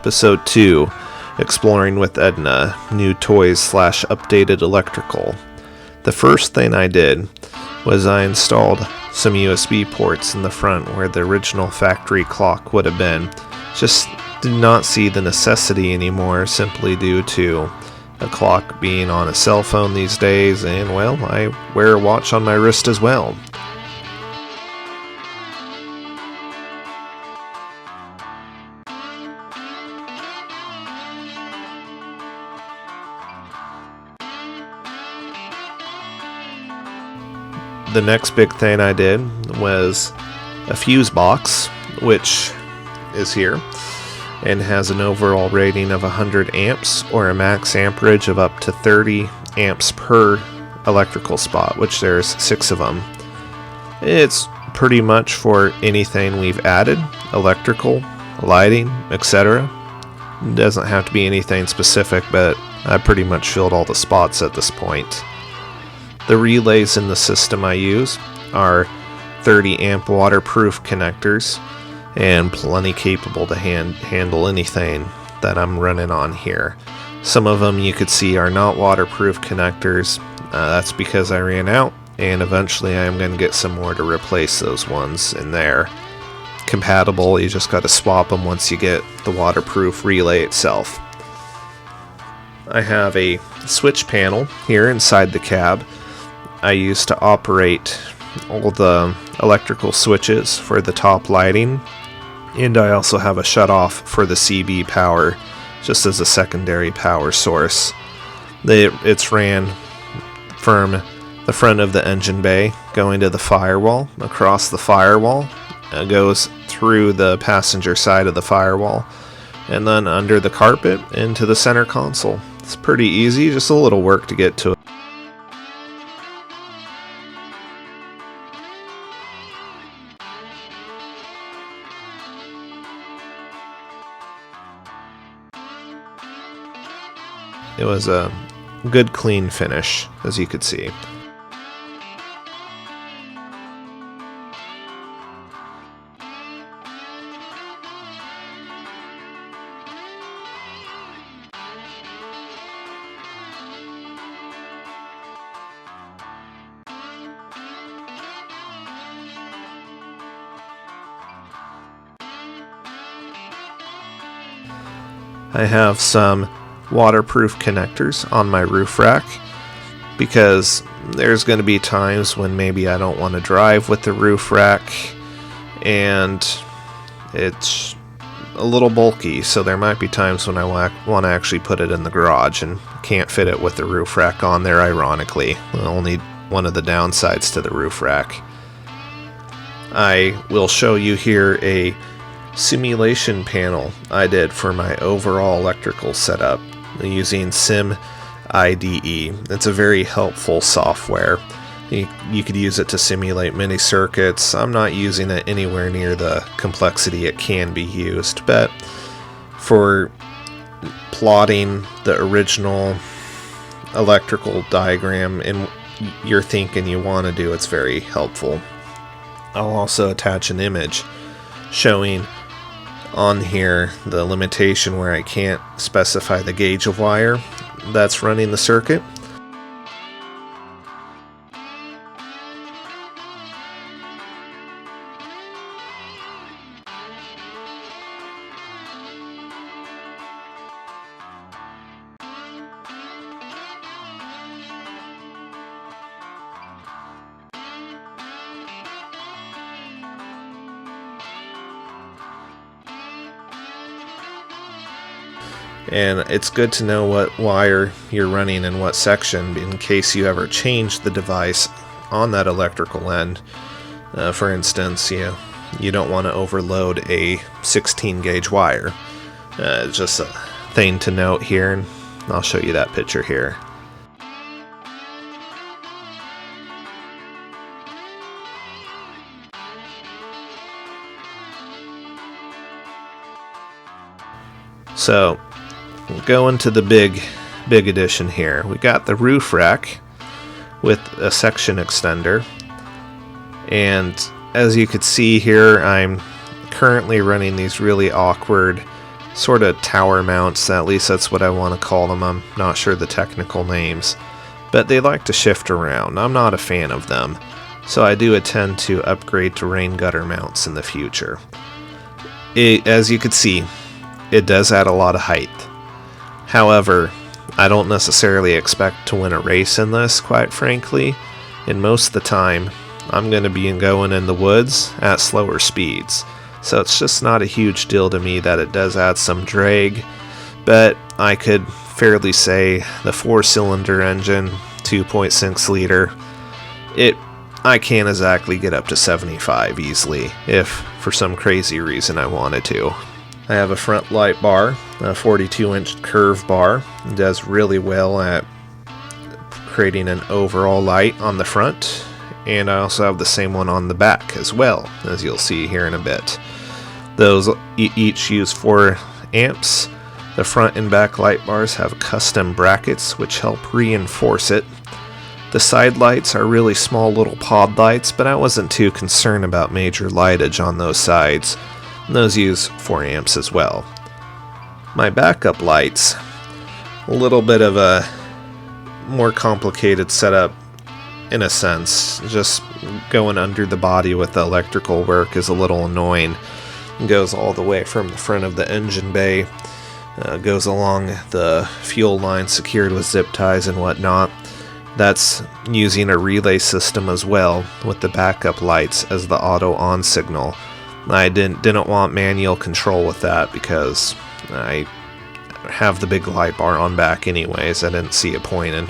Episode 2, Exploring with Edna, New Toys / Updated Electrical. The first thing I did was I installed some USB ports in the front where the original factory clock would have been. Just did not see the necessity anymore simply due to a clock being on a cell phone these days, and well, I wear a watch on my wrist as well. The next big thing I did was a fuse box, which is here, and has an overall rating of 100 amps or a max amperage of up to 30 amps per electrical spot, which there's 6 of them. It's pretty much for anything we've added, electrical, lighting, etc. It doesn't have to be anything specific, but I pretty much filled all the spots at this point. The relays in the system I use are 30 amp waterproof connectors and plenty capable to handle anything that I'm running on here. Some of them you could see are not waterproof connectors. That's because I ran out, and eventually I am going to get some more to replace those ones in there. Compatible, you just got to swap them once you get the waterproof relay itself. I have a switch panel here inside the cab I use to operate all the electrical switches for the top lighting, and I also have a shutoff for the CB power just as a secondary power source. It's ran from the front of the engine bay going to the firewall, across the firewall, goes through the passenger side of the firewall, and then under the carpet into the center console. It's pretty easy, just a little work to get to it. It was a good clean finish, as you could see. I have some waterproof connectors on my roof rack because there's going to be times when maybe I don't want to drive with the roof rack and it's a little bulky, so there might be times when I want to actually put it in the garage and can't fit it with the roof rack on there, ironically. Only one of the downsides to the roof rack. I will show you here a simulation panel I did for my overall electrical setup using Sim IDE. It's a very helpful software. You could use it to simulate many circuits. I'm not using it anywhere near the complexity it can be used, but for plotting the original electrical diagram and you're thinking you want to do, it's very helpful. I'll also attach an image showing on here the limitation where I can't specify the gauge of wire that's running the circuit. And it's good to know what wire you're running in what section in case you ever change the device on that electrical end. For instance, you don't want to overload a 16 gauge wire. Just a thing to note here, and I'll show you that picture here. So we'll go into the big addition here. We got the roof rack with a section extender, and as you could see here, I'm currently running these really awkward sort of tower mounts, at least that's what I want to call them. I'm not sure the technical names, but they like to shift around. I'm not a fan of them, so I do intend to upgrade to rain gutter mounts in the future. As you can see, it does add a lot of height. However, I don't necessarily expect to win a race in this, quite frankly, and most of the time I'm going to be going in the woods at slower speeds. So it's just not a huge deal to me that it does add some drag, but I could fairly say the 4-cylinder engine, 2.6 liter, I can't exactly get up to 75 easily if for some crazy reason I wanted to. I have a front light bar, a 42-inch curve bar. It does really well at creating an overall light on the front, and I also have the same one on the back as well, as you'll see here in a bit. Those each use 4 amps. The front and back light bars have custom brackets which help reinforce it. The side lights are really small little pod lights, but I wasn't too concerned about major lightage on those sides. And those use 4 amps as well. My backup lights, a little bit of a more complicated setup in a sense. Just going under the body with the electrical work is a little annoying. It goes all the way from the front of the engine bay, goes along the fuel line secured with zip ties and whatnot. That's using a relay system as well with the backup lights as the auto on signal. I didn't want manual control with that because I have the big light bar on back anyways. I didn't see a point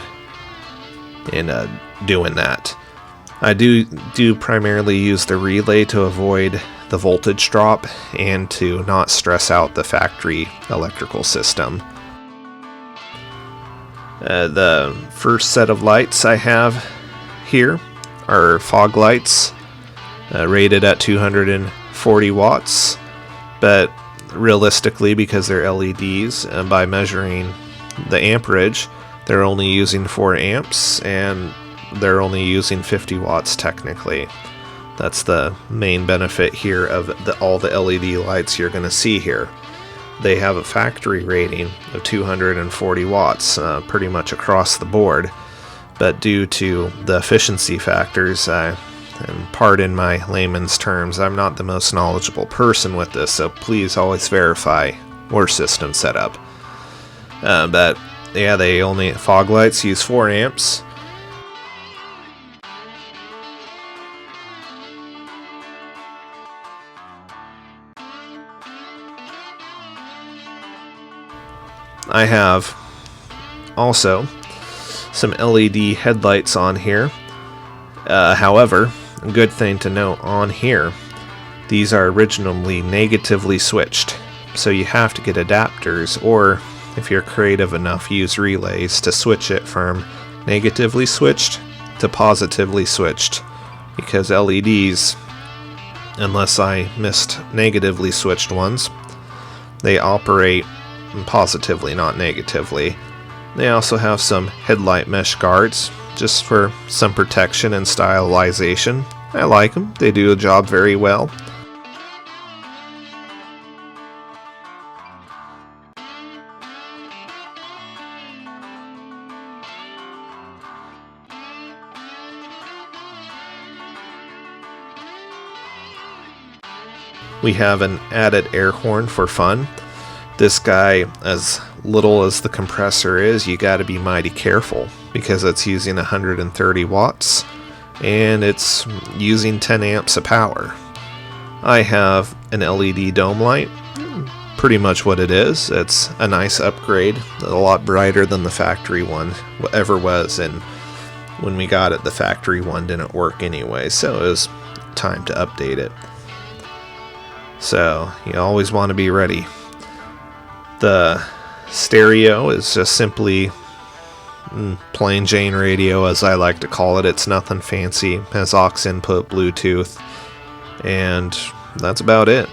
in doing that. I do primarily use the relay to avoid the voltage drop and to not stress out the factory electrical system. The first set of lights I have here are fog lights, rated at 240 watts, but realistically, because they're LEDs, and by measuring the amperage, they're only using 4 amps, and they're only using 50 watts technically. That's the main benefit here of all the LED lights you're going to see here. They have a factory rating of 240 watts pretty much across the board, but due to the efficiency factors, and pardon my layman's terms, I'm not the most knowledgeable person with this, so please always verify your system setup. But yeah, fog lights use 4 amps. I have also some LED headlights on here. However, a good thing to note on here, these are originally negatively switched, so you have to get adapters, or if you're creative enough, use relays to switch it from negatively switched to positively switched, because LEDs, unless I missed negatively switched ones, they operate positively, not negatively. They also have some headlight mesh guards just for some protection and stylization. I like them. They do a job very well. We have an added air horn for fun. This guy, as little as the compressor is, you gotta be mighty careful because it's using 130 watts and it's using 10 amps of power. I have an LED dome light, pretty much what it is. It's a nice upgrade, a lot brighter than the factory one ever was, and when we got it, the factory one didn't work anyway, so it was time to update it. So you always want to be ready. The stereo is just simply plain Jane radio, as I like to call it. It's nothing fancy. It has aux input, Bluetooth, and that's about it.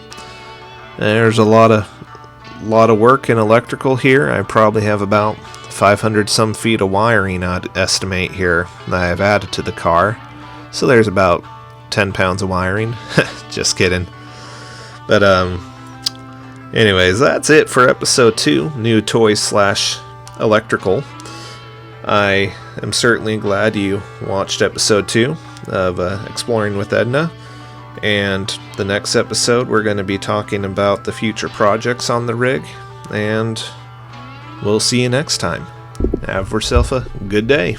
There's a lot of work in electrical here. I probably have about 500 some feet of wiring, I'd estimate, here that I have added to the car. So there's about 10 pounds of wiring. Just kidding. But Anyways, that's it for episode 2, new toys slash electrical. I am certainly glad you watched episode 2 of Exploring with Edna. And the next episode, we're going to be talking about the future projects on the rig. And we'll see you next time. Have yourself a good day.